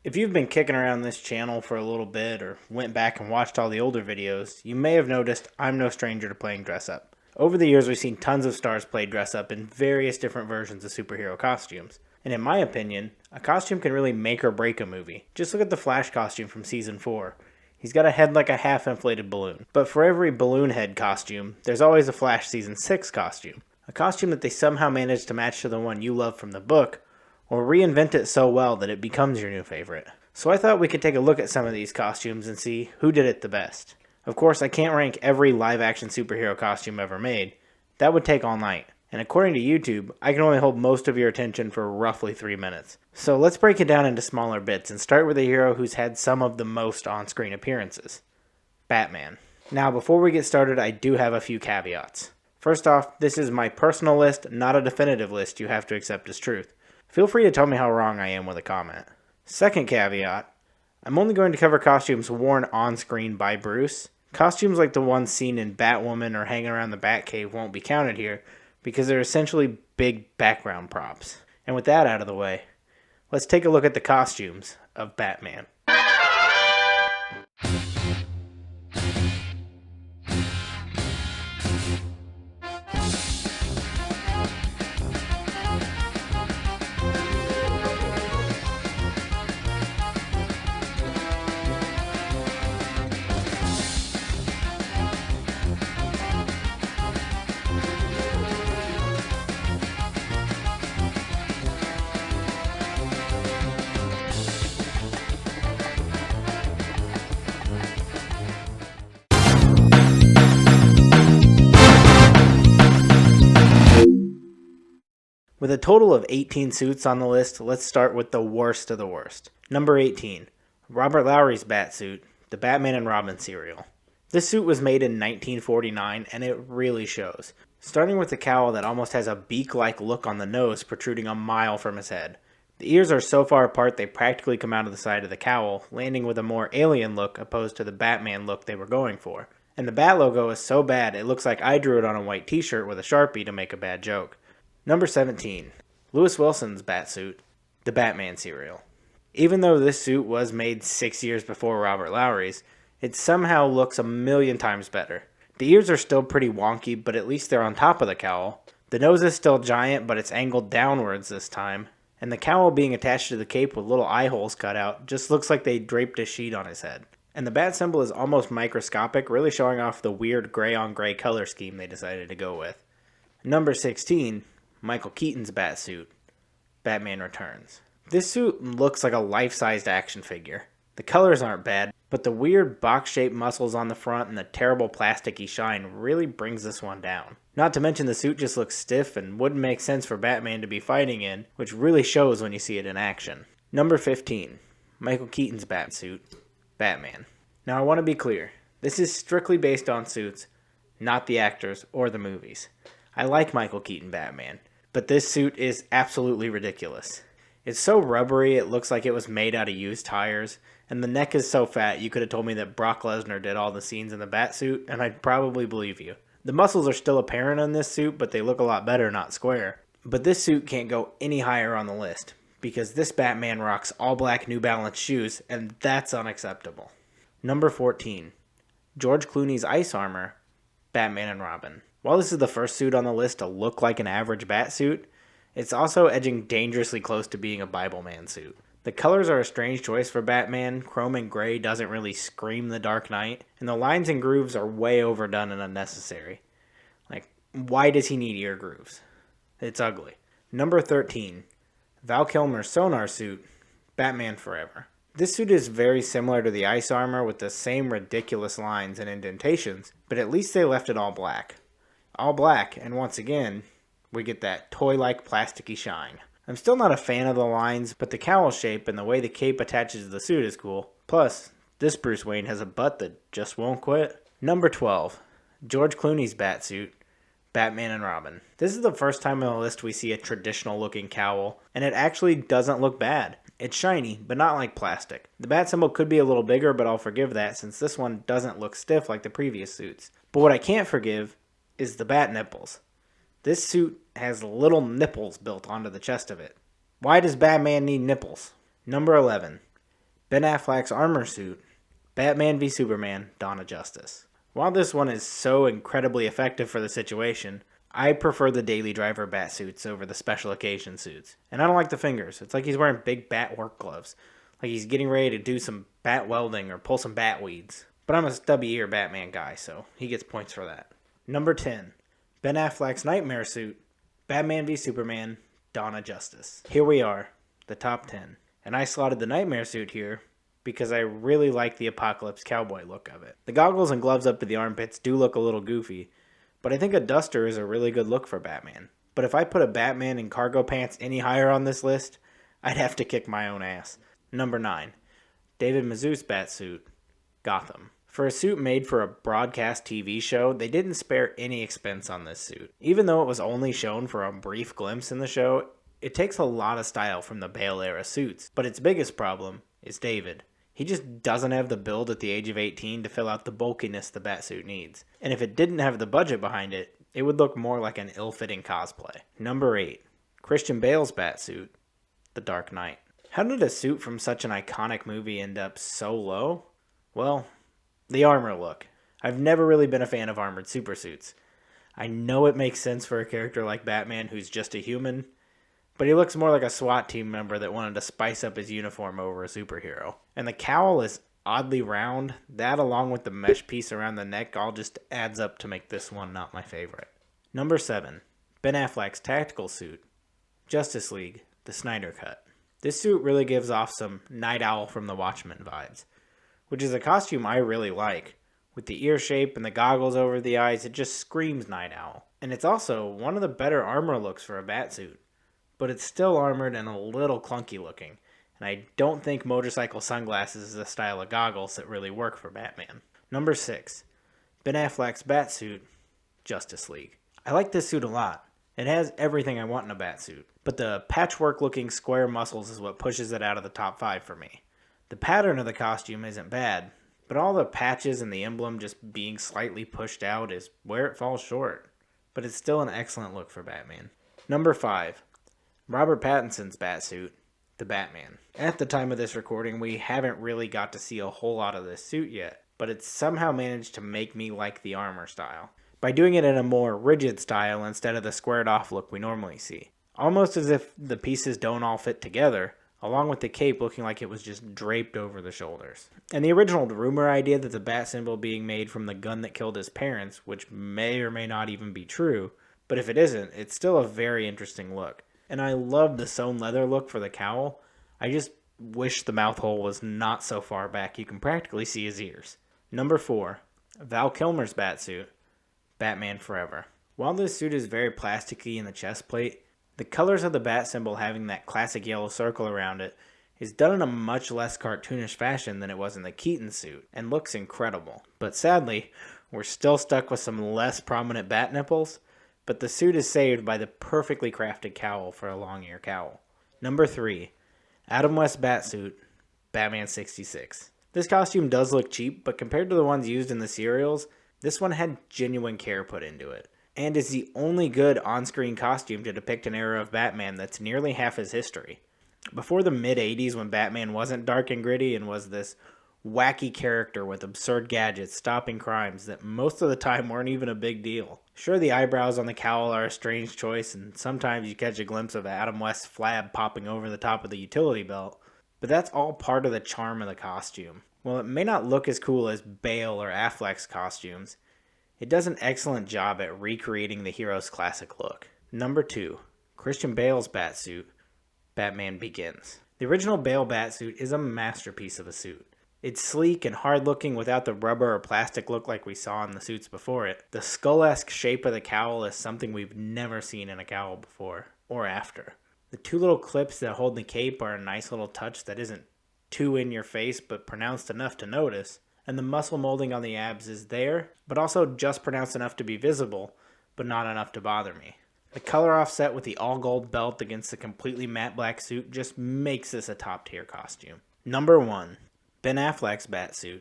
If you've been kicking around this channel for a little bit or went back and watched all the older videos, you may have noticed I'm no stranger to playing dress up. Over the years, we've seen tons of stars play dress up in various different versions of superhero costumes. And in my opinion, a costume can really make or break a movie. Just look at the Flash costume from Season 4. He's got a head like a half-inflated balloon. But for every balloon head costume, there's always a Flash Season 6 costume. A costume that they somehow managed to match to the one you love from the book, or reinvent it so well that it becomes your new favorite. So I thought we could take a look at some of these costumes and see who did it the best. Of course, I can't rank every live-action superhero costume ever made. That would take all night. And according to YouTube, I can only hold most of your attention for roughly 3 minutes. So let's break it down into smaller bits and start with a hero who's had some of the most on-screen appearances. Batman. Now, before we get started, I do have a few caveats. First off, this is my personal list, not a definitive list you have to accept as truth. Feel free to tell me how wrong I am with a comment. Second caveat, I'm only going to cover costumes worn on screen by Bruce. Costumes like the ones seen in Batwoman or hanging around the Batcave won't be counted here because they're essentially big background props. And with that out of the way, let's take a look at the costumes of Batman. With a total of 18 suits on the list, let's start with the worst of the worst. Number 18, Robert Lowry's Batsuit, the Batman and Robin serial. This suit was made in 1949 and it really shows. Starting with the cowl that almost has a beak-like look on the nose protruding a mile from his head. The ears are so far apart they practically come out of the side of the cowl, landing with a more alien look opposed to the Batman look they were going for. And the Bat logo is so bad it looks like I drew it on a white t-shirt with a Sharpie to make a bad joke. Number 17, Lewis Wilson's Batsuit, the Batman serial. Even though this suit was made 6 years before Robert Lowry's, it somehow looks a million times better. The ears are still pretty wonky, but at least they're on top of the cowl. The nose is still giant, but it's angled downwards this time. And the cowl being attached to the cape with little eye holes cut out just looks like they draped a sheet on his head. And the bat symbol is almost microscopic, really showing off the weird gray-on-gray color scheme they decided to go with. Number 16, Michael Keaton's Batsuit, Batman Returns. This suit looks like a life-sized action figure. The colors aren't bad, but the weird box-shaped muscles on the front and the terrible plasticky shine really brings this one down. Not to mention the suit just looks stiff and wouldn't make sense for Batman to be fighting in, which really shows when you see it in action. Number 15, Michael Keaton's Batsuit, Batman. Now I want to be clear, this is strictly based on suits, not the actors or the movies. I like Michael Keaton Batman, but this suit is absolutely ridiculous. It's so rubbery it looks like it was made out of used tires, and the neck is so fat you could have told me that Brock Lesnar did all the scenes in the Batsuit, and I'd probably believe you. The muscles are still apparent on this suit, but they look a lot better not square. But this suit can't go any higher on the list, because this Batman rocks all black New Balance shoes, and that's unacceptable. Number 14, George Clooney's Ice Armor, Batman and Robin. While this is the first suit on the list to look like an average Batsuit, it's also edging dangerously close to being a Bible Man suit. The colors are a strange choice for Batman. Chrome and gray doesn't really scream the Dark Knight, and the lines and grooves are way overdone and unnecessary. Like, why does he need ear grooves? It's ugly. Number 13, Val Kilmer's Sonar suit, Batman Forever. This suit is very similar to the Ice Armor with the same ridiculous lines and indentations, but at least they left it all black. All black, and once again, we get that toy-like plasticky shine. I'm still not a fan of the lines, but the cowl shape and the way the cape attaches to the suit is cool. Plus, this Bruce Wayne has a butt that just won't quit. Number 12, George Clooney's Batsuit, Batman and Robin. This is the first time on the list we see a traditional looking cowl, and it actually doesn't look bad. It's shiny, but not like plastic. The bat symbol could be a little bigger, but I'll forgive that since this one doesn't look stiff like the previous suits. But what I can't forgive is the bat nipples. This suit has little nipples built onto the chest of it. Why does Batman need nipples? Number 11, Ben Affleck's armor suit, Batman v Superman, Dawn of Justice. While this one is so incredibly effective for the situation, I prefer the daily driver bat suits over the special occasion suits. And I don't like the fingers. It's like he's wearing big bat work gloves. Like he's getting ready to do some bat welding or pull some bat weeds. But I'm a stubby ear Batman guy, so he gets points for that. Number 10. Ben Affleck's Nightmare suit, Batman v Superman, Dawn of Justice. Here we are, the top 10. And I slotted the Nightmare suit here because I really like the apocalypse cowboy look of it. The goggles and gloves up to the armpits do look a little goofy, but I think a duster is a really good look for Batman. But if I put a Batman in cargo pants any higher on this list, I'd have to kick my own ass. Number 9. David Mazout's Batsuit, Gotham. For a suit made for a broadcast TV show, they didn't spare any expense on this suit. Even though it was only shown for a brief glimpse in the show, it takes a lot of style from the Bale-era suits. But its biggest problem is David. He just doesn't have the build at the age of 18 to fill out the bulkiness the Batsuit needs. And if it didn't have the budget behind it, it would look more like an ill-fitting cosplay. Number 8. Christian Bale's Batsuit, The Dark Knight. How did a suit from such an iconic movie end up so low? Well, the armor look. I've never really been a fan of armored supersuits. I know it makes sense for a character like Batman who's just a human, but he looks more like a SWAT team member that wanted to spice up his uniform over a superhero. And the cowl is oddly round. That, along with the mesh piece around the neck, all just adds up to make this one not my favorite. Number 7. Ben Affleck's tactical suit, Justice League, the Snyder Cut. This suit really gives off some Night Owl from the Watchmen vibes, which is a costume I really like. With the ear shape and the goggles over the eyes, it just screams Night Owl. And it's also one of the better armor looks for a Batsuit. But it's still armored and a little clunky looking, and I don't think motorcycle sunglasses is a style of goggles that really work for Batman. Number 6. Ben Affleck's Batsuit, Justice League. I like this suit a lot. It has everything I want in a Batsuit, but the patchwork looking square muscles is what pushes it out of the top 5 for me. The pattern of the costume isn't bad, but all the patches and the emblem just being slightly pushed out is where it falls short. But it's still an excellent look for Batman. Number 5. Robert Pattinson's Batsuit, the Batman. At the time of this recording, we haven't really got to see a whole lot of this suit yet, but it's somehow managed to make me like the armor style, by doing it in a more rigid style instead of the squared off look we normally see. Almost as if the pieces don't all fit together, along with the cape looking like it was just draped over the shoulders. And the original rumor idea that the bat symbol being made from the gun that killed his parents, which may or may not even be true, but if it isn't, it's still a very interesting look. And I love the sewn leather look for the cowl. I just wish the mouth hole was not so far back you can practically see his ears. Number 4. Val Kilmer's Batsuit, Batman Forever. While this suit is very plasticky in the chest plate, the colors of the bat symbol having that classic yellow circle around it is done in a much less cartoonish fashion than it was in the Keaton suit, and looks incredible. But sadly, we're still stuck with some less prominent bat nipples, but the suit is saved by the perfectly crafted cowl for a long ear cowl. Number 3. Adam West Batsuit, Batman 66. This costume does look cheap, but compared to the ones used in the serials, this one had genuine care put into it, and is the only good on-screen costume to depict an era of Batman that's nearly half his history. Before the mid-80s, when Batman wasn't dark and gritty and was this wacky character with absurd gadgets stopping crimes that most of the time weren't even a big deal. Sure, the eyebrows on the cowl are a strange choice, and sometimes you catch a glimpse of Adam West's flab popping over the top of the utility belt, but that's all part of the charm of the costume. While it may not look as cool as Bale or Affleck's costumes, it does an excellent job at recreating the hero's classic look. Number 2. Christian Bale's Batsuit, Batman Begins. The original Bale Batsuit is a masterpiece of a suit. It's sleek and hard-looking without the rubber or plastic look like we saw in the suits before it. The skull-esque shape of the cowl is something we've never seen in a cowl before, or after. The 2 little clips that hold the cape are a nice little touch that isn't too in your face but pronounced enough to notice, and the muscle molding on the abs is there, but also just pronounced enough to be visible, but not enough to bother me. The color offset with the all-gold belt against the completely matte black suit just makes this a top-tier costume. Number 1. Ben Affleck's Batsuit,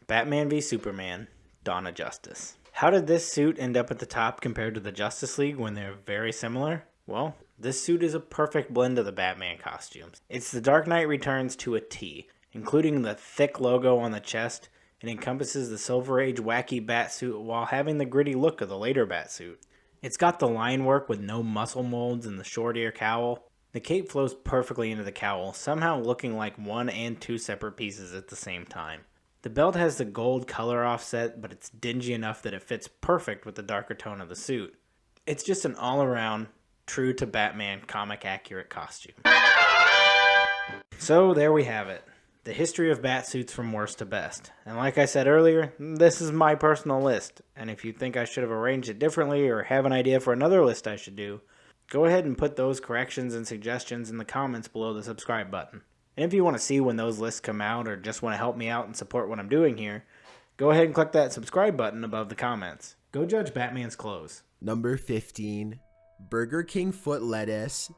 Batman v Superman, Dawn of Justice. How did this suit end up at the top compared to the Justice League when they're very similar? Well, this suit is a perfect blend of the Batman costumes. It's the Dark Knight Returns to a T, Including the thick logo on the chest, it encompasses the Silver Age wacky Batsuit while having the gritty look of the later Batsuit. It's got the line work with no muscle molds and the short ear cowl. The cape flows perfectly into the cowl, somehow looking like one and two separate pieces at the same time. The belt has the gold color offset, but it's dingy enough that it fits perfect with the darker tone of the suit. It's just an all-around, true to Batman comic accurate costume. So there we have it. The history of Batsuits from worst to best. And like I said earlier, this is my personal list. And if you think I should have arranged it differently or have an idea for another list I should do, go ahead and put those corrections and suggestions in the comments below the subscribe button. And if you want to see when those lists come out or just want to help me out and support what I'm doing here, go ahead and click that subscribe button above the comments. Go judge Batman's clothes. Number 15, Burger King foot lettuce,